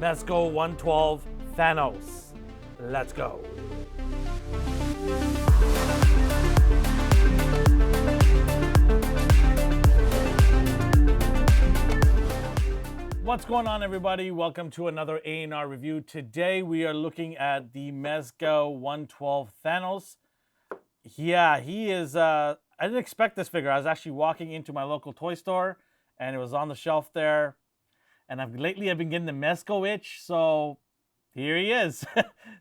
Mezco 112 Thanos. Let's go. What's going on, everybody? Welcome to another A&R review. Today we are looking at the Mezco 112 Thanos. Yeah, he is, I didn't expect this figure. I was actually walking into my local toy store and it was on the shelf there. And lately I've been getting the Mezco itch, so here he is.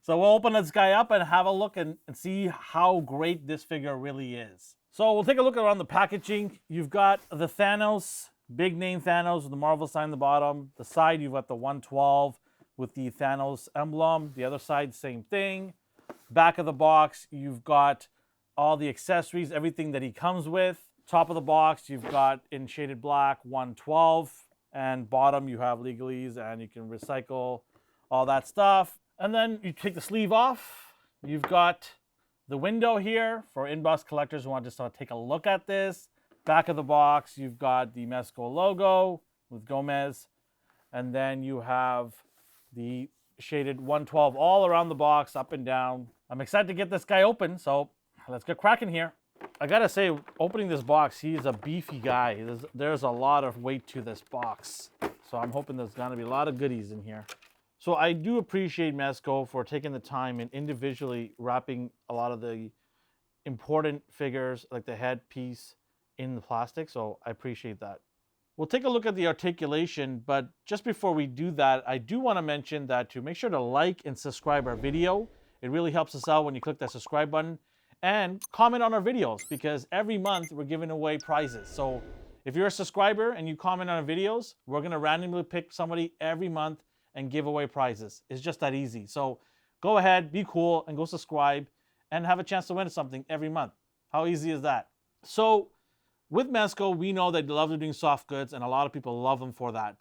So we'll open this guy up and have a look and see how great this figure really is. So we'll take a look around the packaging. You've got the Thanos, big name Thanos with the Marvel sign on the bottom. The side, you've got the 112 with the Thanos emblem. The other side, same thing. Back of the box, you've got all the accessories, everything that he comes with. Top of the box, you've got in shaded black 112. And bottom, you have legalese and you can recycle all that stuff. And then you take the sleeve off. You've got the window here for inbox collectors who want to just take a look at this. Back of the box, you've got the Mezco logo with Gomez. And then you have the shaded 112 all around the box, up and down. I'm excited to get this guy open, so let's get cracking here. I gotta say, opening this box, he's a beefy guy. There's a lot of weight to this box. So I'm hoping there's gonna be a lot of goodies in here. So I do appreciate Mezco for taking the time and individually wrapping a lot of the important figures, like the head piece, in the plastic. So I appreciate that. We'll take a look at the articulation, but just before we do that, I do wanna mention that to make sure to like and subscribe our video. It really helps us out when you click that subscribe button. And comment on our videos, because every month we're giving away prizes. So if you're a subscriber and you comment on our videos, we're gonna randomly pick somebody every month and give away prizes. It's just that easy. So go ahead, be cool, and go subscribe and have a chance to win something every month. How easy is that? So with Mezco, we know they love doing soft goods, and a lot of people love them for that.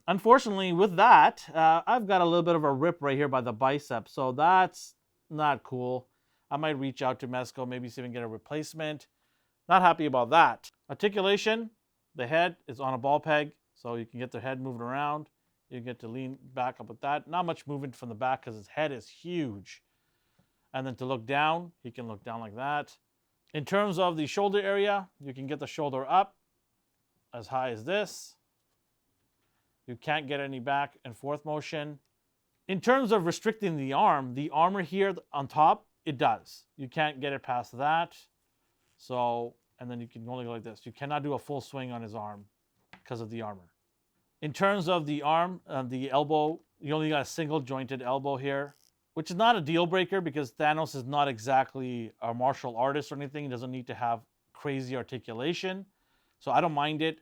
Unfortunately, with that, I've got a little bit of a rip right here by the bicep, so that's not cool. I might reach out to Mezco, maybe see if we can get a replacement. Not happy about that. Articulation, the head is on a ball peg, so you can get the head moving around. You get to lean back up with that. Not much movement from the back because his head is huge. And then to look down, he can look down like that. In terms of the shoulder area, you can get the shoulder up as high as this. You can't get any back and forth motion. In terms of restricting the armor here on top, it does. You can't get it past that. So, and then you can only go like this. You cannot do a full swing on his arm because of the armor. In terms of the arm, the elbow, you only got a single jointed elbow here, which is not a deal breaker because Thanos is not exactly a martial artist or anything. He doesn't need to have crazy articulation. So I don't mind it.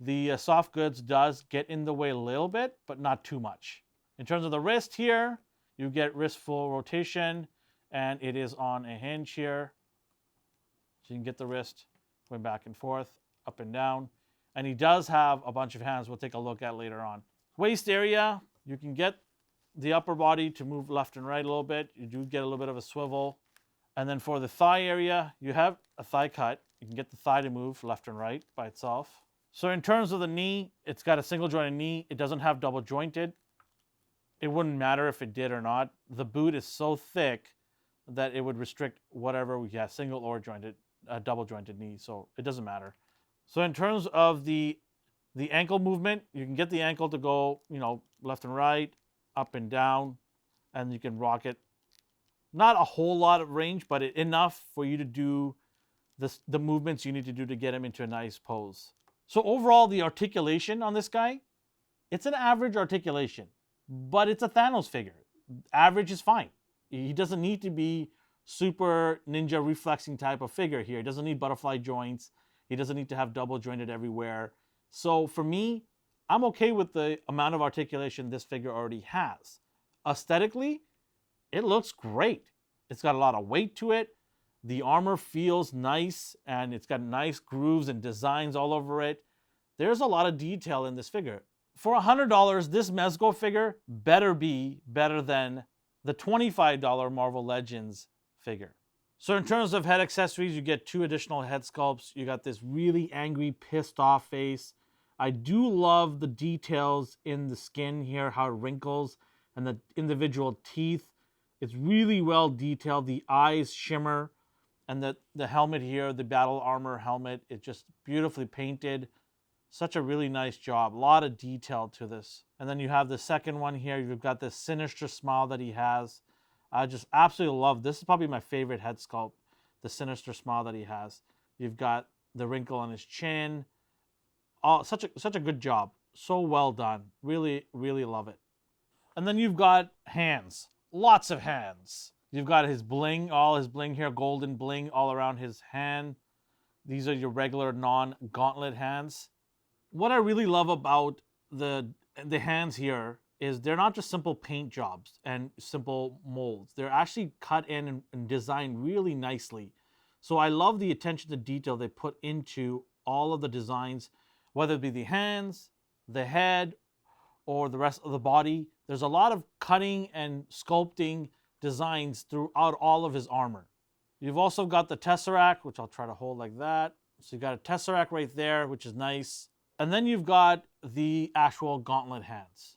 The soft goods does get in the way a little bit, but not too much. In terms of the wrist here, you get wrist full rotation. And it is on a hinge here. So you can get the wrist going back and forth, up and down. And he does have a bunch of hands we'll take a look at later on. Waist area, you can get the upper body to move left and right a little bit. You do get a little bit of a swivel. And then for the thigh area, you have a thigh cut. You can get the thigh to move left and right by itself. So in terms of the knee, it's got a single jointed knee. It doesn't have double jointed. It wouldn't matter if it did or not. The boot is so thick that it would restrict whatever we have, single or jointed, double jointed knee, so it doesn't matter. So in terms of the ankle movement, you can get the ankle to go, left and right, up and down, and you can rock it. Not a whole lot of range, but enough for you to do the movements you need to do to get him into a nice pose. So overall, the articulation on this guy, it's an average articulation, but it's a Thanos figure. Average is fine. He doesn't need to be super ninja reflexing type of figure here. He doesn't need butterfly joints. He doesn't need to have double jointed everywhere. So for me, I'm okay with the amount of articulation this figure already has. Aesthetically, it looks great. It's got a lot of weight to it. The armor feels nice and it's got nice grooves and designs all over it. There's a lot of detail in this figure. For $100, this Mezco figure better be better than the $25 Marvel Legends figure. So in terms of head accessories, you get 2 additional head sculpts. You got this really angry, pissed off face I do love the details in the skin here, how it wrinkles, and the individual teeth. It's really well detailed. The eyes shimmer, and the helmet here, the battle armor helmet, it's just beautifully painted. Such a really nice job. A lot of detail to this. And then you have the second one here. You've got this sinister smile that he has. I just absolutely love this. Is probably my favorite head sculpt, the sinister smile that he has. You've got the wrinkle on his chin. Oh, such a good job. So well done. Really, really love it. And then you've got hands. Lots of hands. You've got his bling, all his bling here, golden bling all around his hand. These are your regular non-gauntlet hands. What I really love about the hands here is they're not just simple paint jobs and simple molds. They're actually cut in and designed really nicely. So I love the attention to detail they put into all of the designs, whether it be the hands, the head, or the rest of the body. There's a lot of cutting and sculpting designs throughout all of his armor. You've also got the Tesseract, which I'll try to hold like that. So you got a Tesseract right there, which is nice. And then you've got the actual gauntlet hands.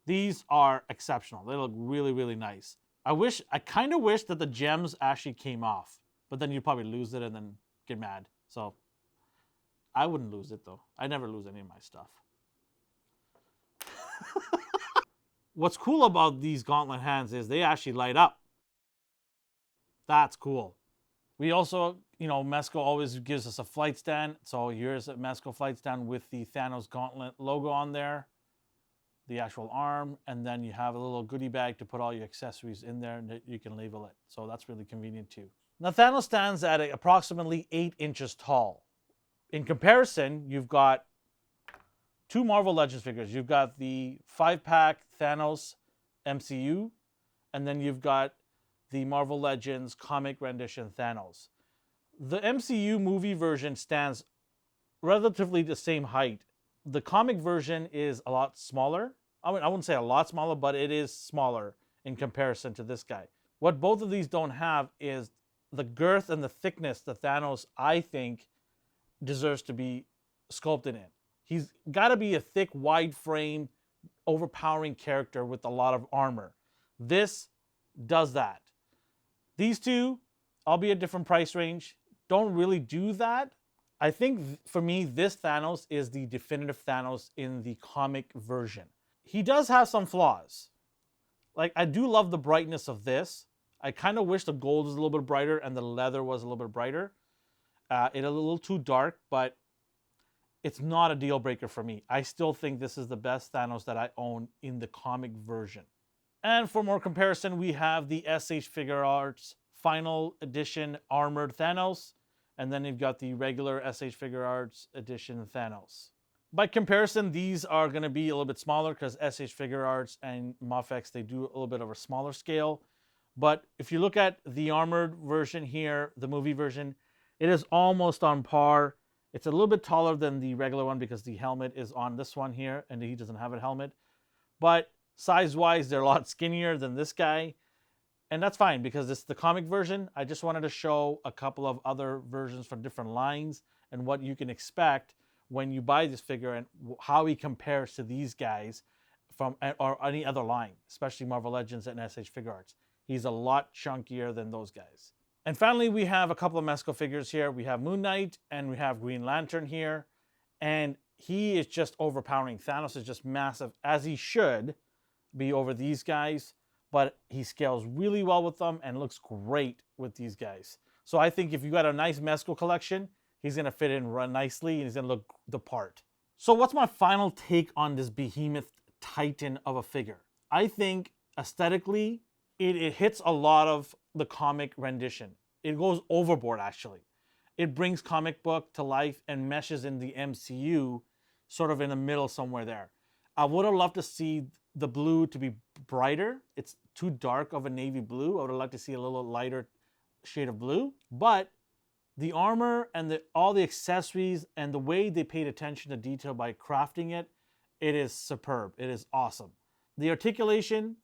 These are exceptional. They look really, really nice. I kind of wish that the gems actually came off, but then you'd probably lose it and then get mad. So I wouldn't lose it though. I never lose any of my stuff. What's cool about these gauntlet hands is they actually light up. That's cool. We also, Mezco always gives us a flight stand. So here's a Mezco flight stand with the Thanos Gauntlet logo on there, the actual arm, and then you have a little goodie bag to put all your accessories in there and you can label it. So that's really convenient too. Now Thanos stands at approximately 8 inches tall. In comparison, you've got two Marvel Legends figures. You've got the 5-pack Thanos MCU, and then you've got the Marvel Legends comic rendition Thanos. The MCU movie version stands relatively the same height. The comic version is a lot smaller. I wouldn't say a lot smaller, but it is smaller in comparison to this guy. What both of these don't have is the girth and the thickness that Thanos, I think, deserves to be sculpted in. He's got to be a thick, wide frame, overpowering character with a lot of armor. This does that. These two, albeit different price range, don't really do that. I think for me, this Thanos is the definitive Thanos in the comic version. He does have some flaws. Like, I do love the brightness of this. I kind of wish the gold was a little bit brighter and the leather was a little bit brighter. It's a little too dark, but it's not a deal breaker for me. I still think this is the best Thanos that I own in the comic version. And for more comparison, we have the SH Figure Arts Final Edition Armored Thanos. And then you've got the regular SH Figure Arts Edition Thanos. By comparison, these are going to be a little bit smaller because SH Figure Arts and Mafex, they do a little bit of a smaller scale. But if you look at the armored version here, the movie version, it is almost on par. It's a little bit taller than the regular one because the helmet is on this one here and he doesn't have a helmet. But size-wise, they're a lot skinnier than this guy. And that's fine because it's the comic version. I just wanted to show a couple of other versions from different lines and what you can expect when you buy this figure and how he compares to these guys from or any other line, especially Marvel Legends and SH Figure Arts. He's a lot chunkier than those guys. And finally, we have a couple of Mezco figures here. We have Moon Knight and we have Green Lantern here. And he is just overpowering. Thanos is just massive, as he should be over these guys. But he scales really well with them and looks great with these guys. So I think if you got a nice Mezco collection, he's going to fit in run nicely and he's going to look the part. So what's my final take on this behemoth titan of a figure? I think aesthetically, it hits a lot of the comic rendition. It goes overboard, actually. It brings comic book to life and meshes in the MCU sort of in the middle somewhere there. I would have loved to see the blue to be brighter. It's too dark of a navy blue. I would have liked to see a little lighter shade of blue. But the armor and all the accessories and the way they paid attention to detail by crafting it, it is superb. It is awesome. The articulation,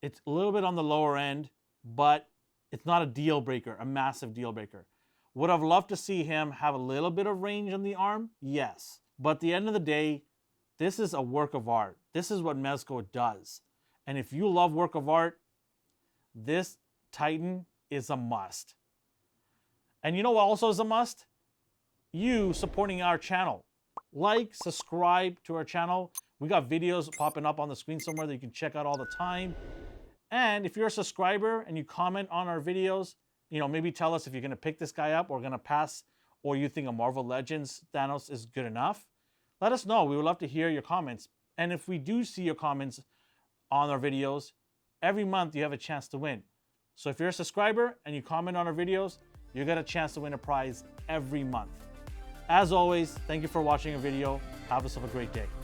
it's a little bit on the lower end, but it's not a deal breaker, a massive deal breaker. Would have loved to see him have a little bit of range on the arm? Yes. But at the end of the day, this is a work of art. This is what Mezco does. And if you love work of art, this Titan is a must. And you know what also is a must? You supporting our channel. Like, subscribe to our channel. We got videos popping up on the screen somewhere that you can check out all the time. And if you're a subscriber and you comment on our videos, maybe tell us if you're going to pick this guy up or going to pass, or you think a Marvel Legends Thanos is good enough. Let us know. We would love to hear your comments. And if we do see your comments on our videos, every month you have a chance to win. So if you're a subscriber and you comment on our videos, you get a chance to win a prize every month. As always, thank you for watching our video. Have yourself a great day.